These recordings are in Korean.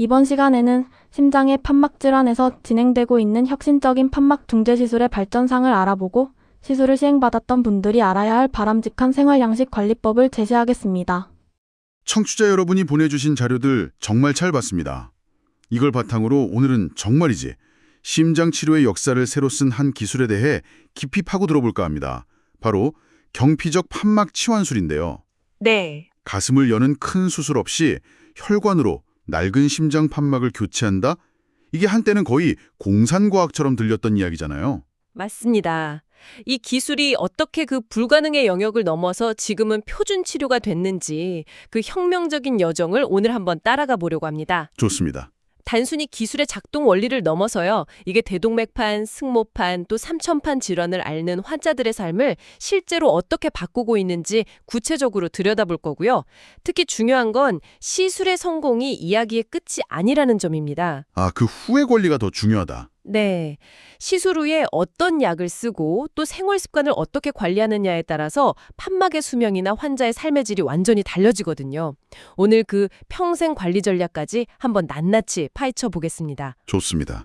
이번 시간에는 심장의 판막 질환에서 진행되고 있는 혁신적인 판막 중재 시술의 발전상을 알아보고 시술을 시행받았던 분들이 알아야 할 바람직한 생활양식 관리법을 제시하겠습니다. 청취자 여러분이 보내주신 자료들 정말 잘 봤습니다. 이걸 바탕으로 오늘은 정말이지 심장치료의 역사를 새로 쓴 한 기술에 대해 깊이 파고 들어볼까 합니다. 바로 경피적 판막 치환술인데요. 네, 가슴을 여는 큰 수술 없이 혈관으로 낡은 심장 판막을 교체한다? 이게 한때는 거의 공산과학처럼 들렸던 이야기잖아요. 맞습니다. 이 기술이 어떻게 그 불가능의 영역을 넘어서 지금은 표준 치료가 됐는지 그 혁명적인 여정을 오늘 한번 따라가 보려고 합니다. 좋습니다. 단순히 기술의 작동 원리를 넘어서요. 이게 대동맥판, 승모판, 또 삼천판 질환을 앓는 환자들의 삶을 실제로 어떻게 바꾸고 있는지 구체적으로 들여다볼 거고요. 특히 중요한 건 시술의 성공이 이야기의 끝이 아니라는 점입니다. 아, 그 후의 권리가 더 중요하다. 네. 시술 후에 어떤 약을 쓰고 또 생활 습관을 어떻게 관리하느냐에 따라서 판막의 수명이나 환자의 삶의 질이 완전히 달라지거든요. 오늘 그 평생 관리 전략까지 한번 낱낱이 파헤쳐 보겠습니다. 좋습니다.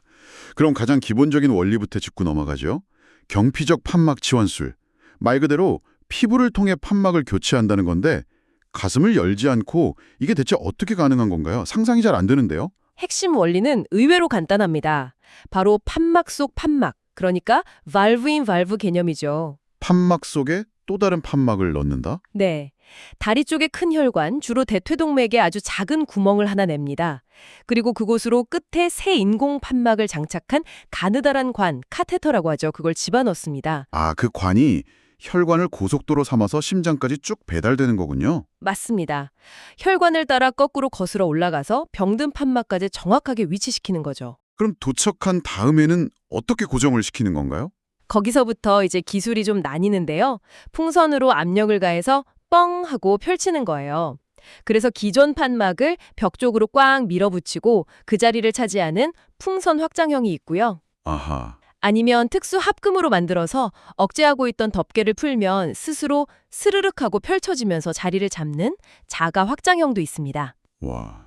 그럼 가장 기본적인 원리부터 짚고 넘어가죠. 경피적 판막 치환술. 말 그대로 피부를 통해 판막을 교체한다는 건데 가슴을 열지 않고 이게 대체 어떻게 가능한 건가요? 상상이 잘 안 되는데요. 핵심 원리는 의외로 간단합니다. 바로 판막 속 판막, 그러니까 valve인 valve 개념이죠. 판막 속에 또 다른 판막을 넣는다? 네. 다리 쪽의 큰 혈관, 주로 대퇴동맥에 아주 작은 구멍을 하나 냅니다. 그리고 그곳으로 끝에 새 인공 판막을 장착한 가느다란 관, 카테터라고 하죠. 그걸 집어넣습니다. 아, 그 관이 혈관을 고속도로 삼아서 심장까지 쭉 배달되는 거군요. 맞습니다. 혈관을 따라 거꾸로 거슬러 올라가서 병든 판막까지 정확하게 위치시키는 거죠. 그럼 도착한 다음에는 어떻게 고정을 시키는 건가요? 거기서부터 이제 기술이 좀 나뉘는데요. 풍선으로 압력을 가해서 뻥 하고 펼치는 거예요. 그래서 기존 판막을 벽 쪽으로 꽉 밀어붙이고 그 자리를 차지하는 풍선 확장형이 있고요. 아하. 아니면 특수 합금으로 만들어서 억제하고 있던 덮개를 풀면 스스로 스르륵 하고 펼쳐지면서 자리를 잡는 자가 확장형도 있습니다. 와,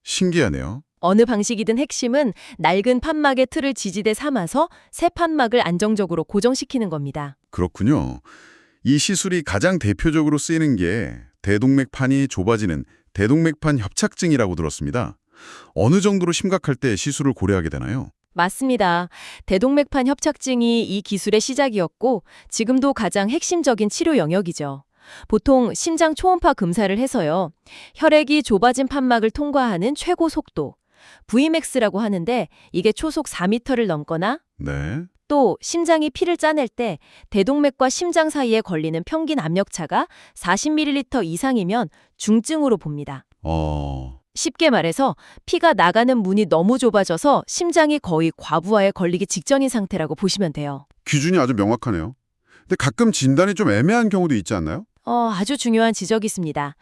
신기하네요. 어느 방식이든 핵심은 낡은 판막의 틀을 지지대 삼아서 새 판막을 안정적으로 고정시키는 겁니다. 그렇군요. 이 시술이 가장 대표적으로 쓰이는 게 대동맥판이 좁아지는 대동맥판 협착증이라고 들었습니다. 어느 정도로 심각할 때 시술을 고려하게 되나요? 맞습니다. 대동맥판 협착증이 이 기술의 시작이었고 지금도 가장 핵심적인 치료 영역이죠. 보통 심장 초음파 검사를 해서요. 혈액이 좁아진 판막을 통과하는 최고 속도, Vmax라고 하는데 이게 초속 4m를 넘거나 네. 또 심장이 피를 짜낼 때 대동맥과 심장 사이에 걸리는 평균 압력차가 40ml 이상이면 중증으로 봅니다. 쉽게 말해서 피가 나가는 문이 너무 좁아져서 심장이 거의 과부하에 걸리기 직전인 상태라고 보시면 돼요. 기준이 아주 명확하네요. 근데 가끔 진단이 좀 애매한 경우도 있지 않나요? 아주 중요한 지적이 있습니다.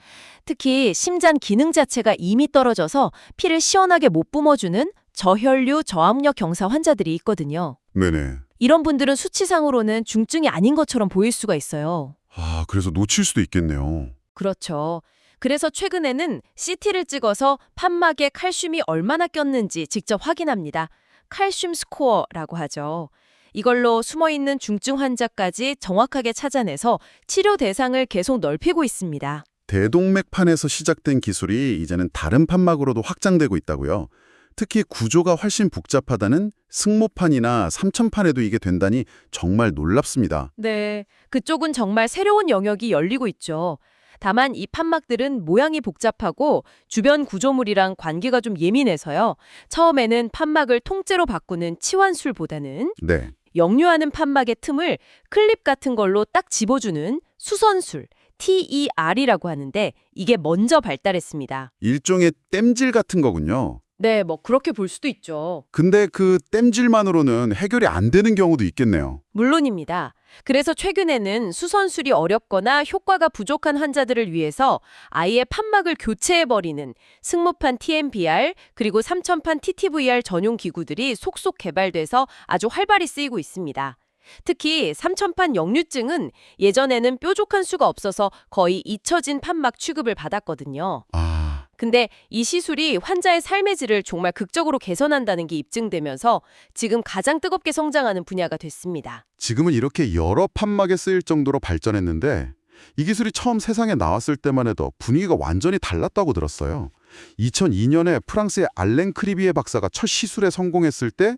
특히 심장 기능 자체가 이미 떨어져서 피를 시원하게 못 뿜어주는 저혈류 저압력 경사 환자들이 있거든요. 네네. 이런 분들은 수치상으로는 중증이 아닌 것처럼 보일 수가 있어요. 아, 그래서 놓칠 수도 있겠네요. 그렇죠. 그래서 최근에는 CT를 찍어서 판막에 칼슘이 얼마나 꼈는지 직접 확인합니다. 칼슘 스코어라고 하죠. 이걸로 숨어있는 중증 환자까지 정확하게 찾아내서 치료 대상을 계속 넓히고 있습니다. 대동맥판에서 시작된 기술이 이제는 다른 판막으로도 확장되고 있다고요. 특히 구조가 훨씬 복잡하다는 승모판이나 삼천판에도 이게 된다니 정말 놀랍습니다. 네, 그쪽은 정말 새로운 영역이 열리고 있죠. 다만 이 판막들은 모양이 복잡하고 주변 구조물이랑 관계가 좀 예민해서요. 처음에는 판막을 통째로 바꾸는 치환술보다는 네. 역류하는 판막의 틈을 클립 같은 걸로 딱 집어주는 수선술, TER이라고 하는데 이게 먼저 발달했습니다. 일종의 땜질 같은 거군요. 네, 그렇게 볼 수도 있죠. 근데 그 땜질만으로는 해결이 안 되는 경우도 있겠네요. 물론입니다. 그래서 최근에는 수선술이 어렵거나 효과가 부족한 환자들을 위해서 아예 판막을 교체해버리는 승모판 TMBR 그리고 삼천판 TTVR 전용 기구들이 속속 개발돼서 아주 활발히 쓰이고 있습니다. 특히 삼천판 역류증은 예전에는 뾰족한 수가 없어서 거의 잊혀진 판막 취급을 받았거든요. 아, 근데 이 시술이 환자의 삶의 질을 정말 극적으로 개선한다는 게 입증되면서 지금 가장 뜨겁게 성장하는 분야가 됐습니다. 지금은 이렇게 여러 판막에 쓰일 정도로 발전했는데 이 기술이 처음 세상에 나왔을 때만 해도 분위기가 완전히 달랐다고 들었어요. 2002년에 프랑스의 알랭 크리비에 박사가 첫 시술에 성공했을 때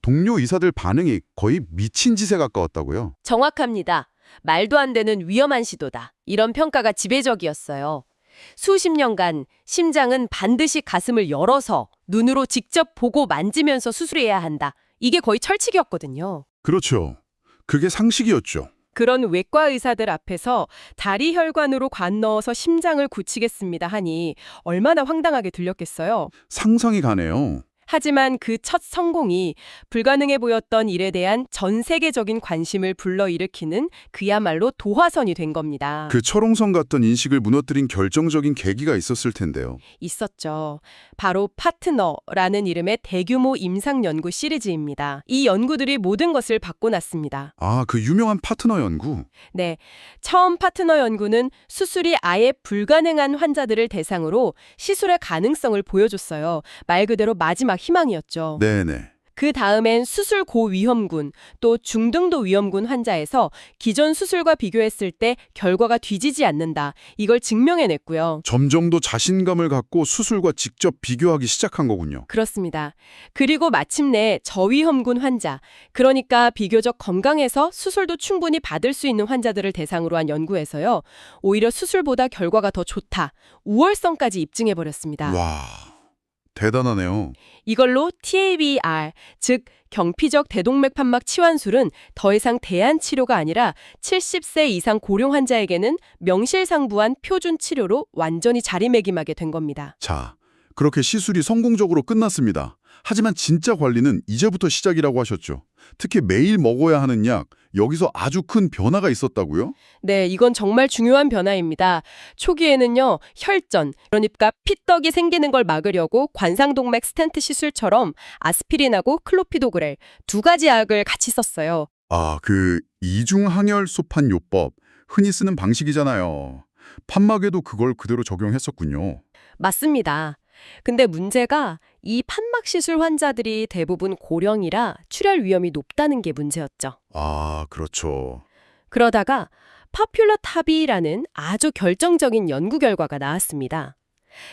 동료 의사들 반응이 거의 미친 짓에 가까웠다고요. 정확합니다. 말도 안 되는 위험한 시도다. 이런 평가가 지배적이었어요. 수십 년간 심장은 반드시 가슴을 열어서 눈으로 직접 보고 만지면서 수술해야 한다. 이게 거의 철칙이었거든요. 그렇죠. 그게 상식이었죠. 그런 외과 의사들 앞에서 다리 혈관으로 관 넣어서 심장을 굳히겠습니다 하니 얼마나 황당하게 들렸겠어요. 상상이 가네요. 하지만 그 첫 성공이 불가능해 보였던 일에 대한 전 세계적인 관심을 불러일으키는 그야말로 도화선이 된 겁니다. 그 철옹성 같던 인식을 무너뜨린 결정적인 계기가 있었을 텐데요. 있었죠. 바로 파트너라는 이름의 대규모 임상 연구 시리즈입니다. 이 연구들이 모든 것을 바꿔놨습니다. 아, 그 유명한 파트너 연구. 네, 처음 파트너 연구는 수술이 아예 불가능한 환자들을 대상으로 시술의 가능성을 보여줬어요. 말 그대로 마지막 희망이었죠. 네네. 그 다음엔 수술 고위험군, 또 중등도 위험군 환자에서 기존 수술과 비교했을 때 결과가 뒤지지 않는다. 이걸 증명해냈고요. 점점 더 자신감을 갖고 수술과 직접 비교하기 시작한 거군요. 그렇습니다. 그리고 마침내 저위험군 환자, 그러니까 비교적 건강해서 수술도 충분히 받을 수 있는 환자들을 대상으로 한 연구에서요. 오히려 수술보다 결과가 더 좋다. 우월성까지 입증해버렸습니다. 와, 대단하네요. 이걸로 TAVR, 즉 경피적 대동맥 판막 치환술은 더 이상 대안 치료가 아니라 70세 이상 고령 환자에게는 명실상부한 표준 치료로 완전히 자리매김하게 된 겁니다. 자, 그렇게 시술이 성공적으로 끝났습니다. 하지만 진짜 관리는 이제부터 시작이라고 하셨죠. 특히 매일 먹어야 하는 약, 여기서 아주 큰 변화가 있었다고요? 네, 이건 정말 중요한 변화입니다. 초기에는요, 혈전, 그러니까 피떡이 생기는 걸 막으려고 관상동맥 스텐트 시술처럼 아스피린하고 클로피도그렐 두 가지 약을 같이 썼어요. 아, 그 이중항혈소판 요법, 흔히 쓰는 방식이잖아요. 판막에도 그걸 그대로 적용했었군요. 맞습니다. 근데 문제가 이 판막 시술 환자들이 대부분 고령이라 출혈 위험이 높다는 게 문제였죠. 아, 그렇죠. 그러다가 파퓰러타비라는 아주 결정적인 연구 결과가 나왔습니다.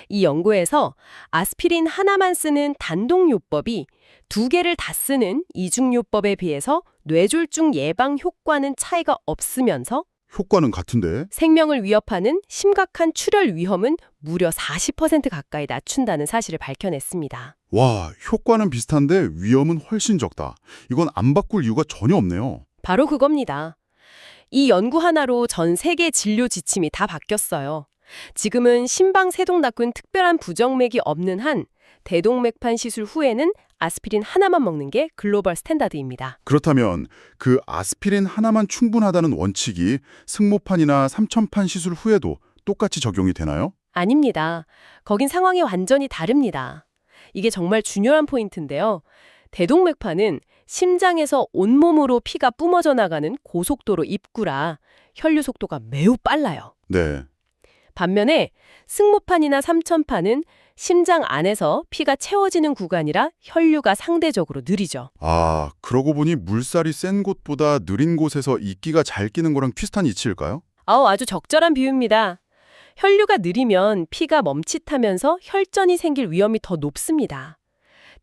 이 연구에서 아스피린 하나만 쓰는 단독요법이 두 개를 다 쓰는 이중요법에 비해서 뇌졸중 예방 효과는 차이가 없으면서 효과는 같은데? 생명을 위협하는 심각한 출혈 위험은 무려 40% 가까이 낮춘다는 사실을 밝혀냈습니다. 와, 효과는 비슷한데 위험은 훨씬 적다. 이건 안 바꿀 이유가 전혀 없네요. 바로 그겁니다. 이 연구 하나로 전 세계 진료 지침이 다 바뀌었어요. 지금은 심방세동낙은 특별한 부정맥이 없는 한 대동맥판 시술 후에는 아스피린 하나만 먹는 게 글로벌 스탠다드입니다. 그렇다면 그 아스피린 하나만 충분하다는 원칙이 승모판이나 삼천판 시술 후에도 똑같이 적용이 되나요? 아닙니다. 거긴 상황이 완전히 다릅니다. 이게 정말 중요한 포인트인데요. 대동맥판은 심장에서 온몸으로 피가 뿜어져 나가는 고속도로 입구라 혈류 속도가 매우 빨라요. 네. 반면에 승모판이나 삼천판은 심장 안에서 피가 채워지는 구간이라 혈류가 상대적으로 느리죠. 아, 그러고 보니 물살이 센 곳보다 느린 곳에서 이끼가 잘 끼는 거랑 비슷한 이치일까요? 아주 적절한 비유입니다. 혈류가 느리면 피가 멈칫하면서 혈전이 생길 위험이 더 높습니다.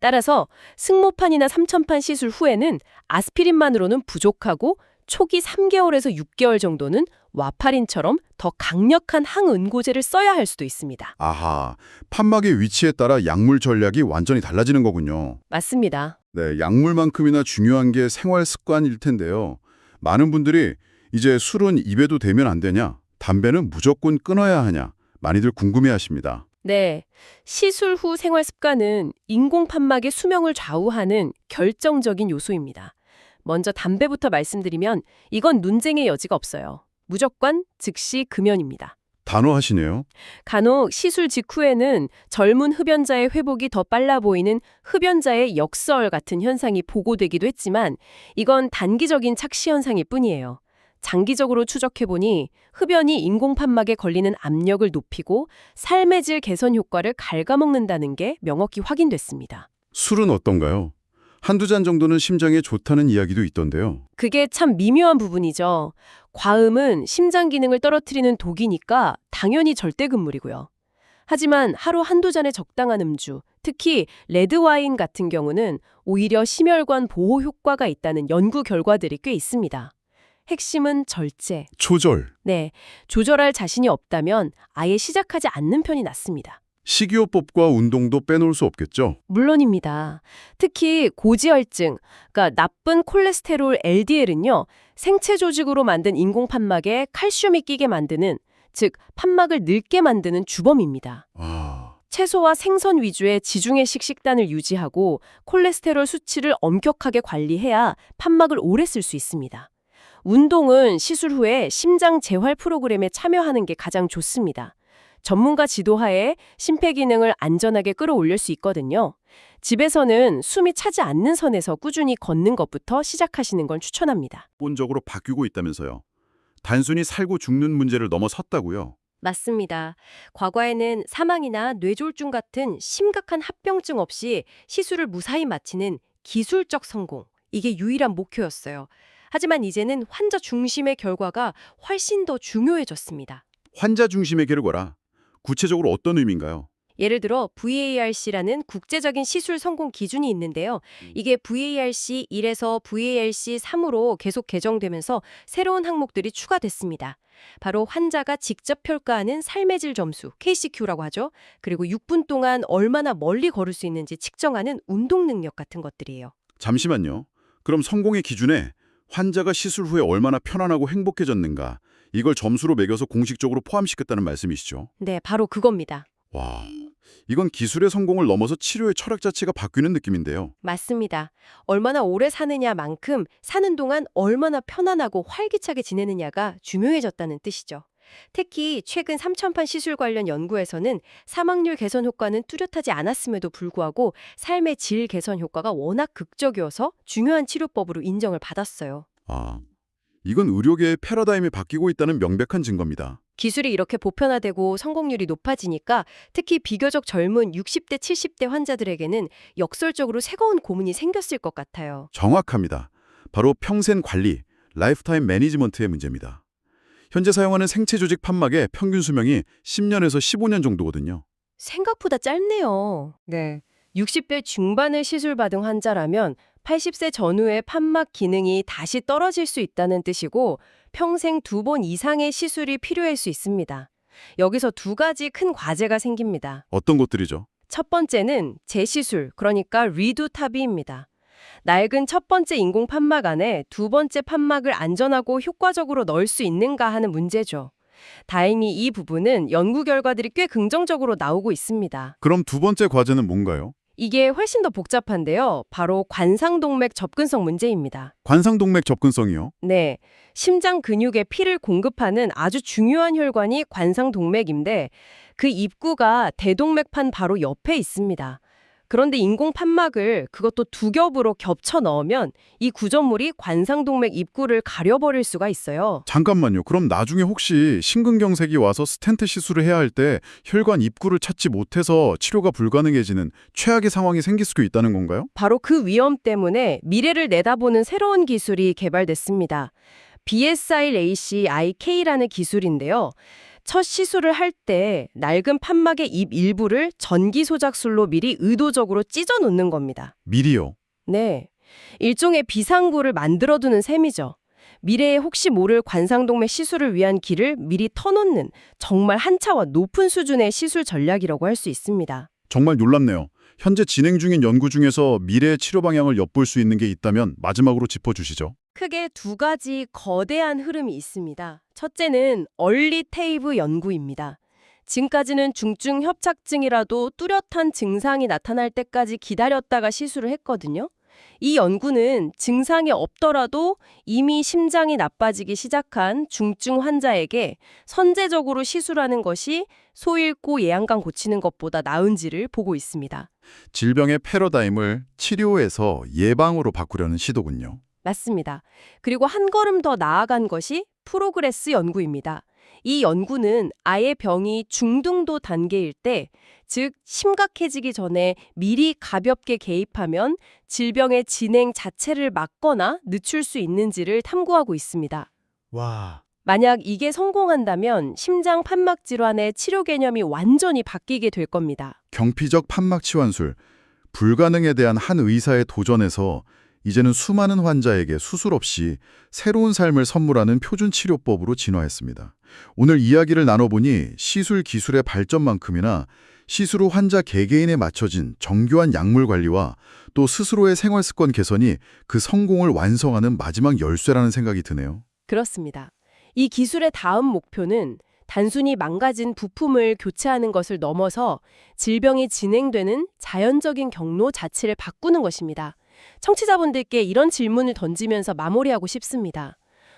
따라서 승모판이나 삼천판 시술 후에는 아스피린만으로는 부족하고 초기 3개월에서 6개월 정도는 와파린처럼 더 강력한 항응고제를 써야 할 수도 있습니다. 아하, 판막의 위치에 따라 약물 전략이 완전히 달라지는 거군요. 맞습니다. 네, 약물만큼이나 중요한 게 생활 습관일 텐데요. 많은 분들이 이제 술은 입에도 대면 안 되냐, 담배는 무조건 끊어야 하냐, 많이들 궁금해하십니다. 네, 시술 후 생활 습관은 인공판막의 수명을 좌우하는 결정적인 요소입니다. 먼저 담배부터 말씀드리면 이건 논쟁의 여지가 없어요. 무조건 즉시 금연입니다. 단호하시네요. 간혹 시술 직후에는 젊은 흡연자의 회복이 더 빨라 보이는 흡연자의 역설 같은 현상이 보고되기도 했지만 이건 단기적인 착시 현상일 뿐이에요. 장기적으로 추적해보니 흡연이 인공판막에 걸리는 압력을 높이고 삶의 질 개선 효과를 갉아먹는다는 게 명확히 확인됐습니다. 술은 어떤가요? 한두 잔 정도는 심장에 좋다는 이야기도 있던데요. 그게 참 미묘한 부분이죠. 과음은 심장 기능을 떨어뜨리는 독이니까 당연히 절대금물이고요. 하지만 하루 한두 잔의 적당한 음주, 특히 레드와인 같은 경우는 오히려 심혈관 보호 효과가 있다는 연구 결과들이 꽤 있습니다. 핵심은 절제. 조절. 네, 조절할 자신이 없다면 아예 시작하지 않는 편이 낫습니다. 식이요법과 운동도 빼놓을 수 없겠죠? 물론입니다. 특히 고지혈증, 그러니까 나쁜 콜레스테롤 LDL은요, 생체 조직으로 만든 인공판막에 칼슘이 끼게 만드는, 즉 판막을 늙게 만드는 주범입니다. 채소와 생선 위주의 지중해식 식단을 유지하고 콜레스테롤 수치를 엄격하게 관리해야 판막을 오래 쓸 수 있습니다. 운동은 시술 후에 심장 재활 프로그램에 참여하는 게 가장 좋습니다. 전문가 지도하에 심폐기능을 안전하게 끌어올릴 수 있거든요. 집에서는 숨이 차지 않는 선에서 꾸준히 걷는 것부터 시작하시는 걸 추천합니다. 본적으로 바뀌고 있다면서요. 단순히 살고 죽는 문제를 넘어섰다고요. 맞습니다. 과거에는 사망이나 뇌졸중 같은 심각한 합병증 없이 시술을 무사히 마치는 기술적 성공, 이게 유일한 목표였어요. 하지만 이제는 환자 중심의 결과가 훨씬 더 중요해졌습니다. 환자 중심의 결과라. 구체적으로 어떤 의미인가요? 예를 들어 VARC라는 국제적인 시술 성공 기준이 있는데요. 이게 VARC 1에서 VARC 3으로 계속 개정되면서 새로운 항목들이 추가됐습니다. 바로 환자가 직접 평가하는 삶의 질 점수, KCQ라고 하죠. 그리고 6분 동안 얼마나 멀리 걸을 수 있는지 측정하는 운동 능력 같은 것들이에요. 잠시만요. 그럼 성공의 기준에 환자가 시술 후에 얼마나 편안하고 행복해졌는가, 이걸 점수로 매겨서 공식적으로 포함시켰다는 말씀이시죠? 네, 바로 그겁니다. 와, 이건 기술의 성공을 넘어서 치료의 철학 자체가 바뀌는 느낌인데요. 맞습니다. 얼마나 오래 사느냐만큼 사는 동안 얼마나 편안하고 활기차게 지내느냐가 중요해졌다는 뜻이죠. 특히 최근 3천판 시술 관련 연구에서는 사망률 개선 효과는 뚜렷하지 않았음에도 불구하고 삶의 질 개선 효과가 워낙 극적이어서 중요한 치료법으로 인정을 받았어요. 아, 이건 의료계의 패러다임이 바뀌고 있다는 명백한 증거입니다. 기술이 이렇게 보편화되고 성공률이 높아지니까 특히 비교적 젊은 60대, 70대 환자들에게는 역설적으로 새로운 고민이 생겼을 것 같아요. 정확합니다. 바로 평생 관리, 라이프타임 매니지먼트의 문제입니다. 현재 사용하는 생체 조직 판막의 평균 수명이 10년에서 15년 정도거든요. 생각보다 짧네요. 네. 60대 중반의 시술받은 환자라면 80세 전후의 판막 기능이 다시 떨어질 수 있다는 뜻이고 평생 2번 이상의 시술이 필요할 수 있습니다. 여기서 두 가지 큰 과제가 생깁니다. 어떤 것들이죠? 첫 번째는 재시술, 그러니까 리두 타비입니다. 낡은 첫 번째 인공 판막 안에 두 번째 판막을 안전하고 효과적으로 넣을 수 있는가 하는 문제죠. 다행히 이 부분은 연구 결과들이 꽤 긍정적으로 나오고 있습니다. 그럼 두 번째 과제는 뭔가요? 이게 훨씬 더 복잡한데요. 바로 관상동맥 접근성 문제입니다. 관상동맥 접근성이요? 네, 심장 근육에 피를 공급하는 아주 중요한 혈관이 관상동맥인데 그 입구가 대동맥판 바로 옆에 있습니다. 그런데 인공 판막을 그것도 두 겹으로 겹쳐 넣으면 이 구조물이 관상동맥 입구를 가려버릴 수가 있어요. 잠깐만요. 그럼 나중에 혹시 심근경색이 와서 스텐트 시술을 해야 할 때 혈관 입구를 찾지 못해서 치료가 불가능해지는 최악의 상황이 생길 수도 있다는 건가요? 바로 그 위험 때문에 미래를 내다보는 새로운 기술이 개발됐습니다. BSILAC-IK라는 기술인데요. 첫 시술을 할 때 낡은 판막의 입 일부를 전기 소작술로 미리 의도적으로 찢어 놓는 겁니다. 미리요. 네, 일종의 비상구를 만들어두는 셈이죠. 미래에 혹시 모를 관상동맥 시술을 위한 길을 미리 터놓는 정말 한 차원 높은 수준의 시술 전략이라고 할 수 있습니다. 정말 놀랍네요. 현재 진행 중인 연구 중에서 미래의 치료 방향을 엿볼 수 있는 게 있다면 마지막으로 짚어주시죠. 크게 두 가지 거대한 흐름이 있습니다. 첫째는 얼리 테이브 연구입니다. 지금까지는 중증 협착증이라도 뚜렷한 증상이 나타날 때까지 기다렸다가 시술을 했거든요. 이 연구는 증상이 없더라도 이미 심장이 나빠지기 시작한 중증 환자에게 선제적으로 시술하는 것이 소 잃고 예양간 고치는 것보다 나은지를 보고 있습니다. 질병의 패러다임을 치료에서 예방으로 바꾸려는 시도군요. 맞습니다. 그리고 한 걸음 더 나아간 것이 프로그레스 연구입니다. 이 연구는 아예 병이 중등도 단계일 때, 즉 심각해지기 전에 미리 가볍게 개입하면 질병의 진행 자체를 막거나 늦출 수 있는지를 탐구하고 있습니다. 와, 만약 이게 성공한다면 심장 판막 질환의 치료 개념이 완전히 바뀌게 될 겁니다. 경피적 판막 치환술, 불가능에 대한 한 의사의 도전에서 이제는 수많은 환자에게 수술 없이 새로운 삶을 선물하는 표준 치료법으로 진화했습니다. 오늘 이야기를 나눠보니 시술 기술의 발전만큼이나 시술 후 환자 개개인에 맞춰진 정교한 약물 관리와 또 스스로의 생활 습관 개선이 그 성공을 완성하는 마지막 열쇠라는 생각이 드네요. 그렇습니다. 이 기술의 다음 목표는 단순히 망가진 부품을 교체하는 것을 넘어서 질병이 진행되는 자연적인 경로 자체를 바꾸는 것입니다. 청취자분들께 이런 질문을 던지면서 마무리하고 싶습니다.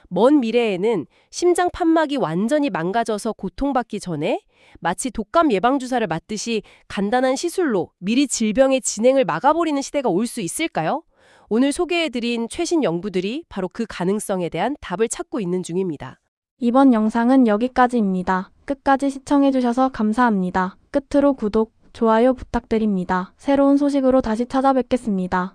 먼 미래에는 심장 판막이 완전히 망가져서 고통받기 전에 마치 독감 예방주사를 맞듯이 간단한 시술로 미리 질병의 진행을 막아버리는 시대가 올 수 있을까요? 오늘 소개해드린 최신 연구들이 바로 그 가능성에 대한 답을 찾고 있는 중입니다. 이번 영상은 여기까지입니다. 끝까지 시청해주셔서 감사합니다. 끝으로 구독, 좋아요 부탁드립니다. 새로운 소식으로 다시 찾아뵙겠습니다.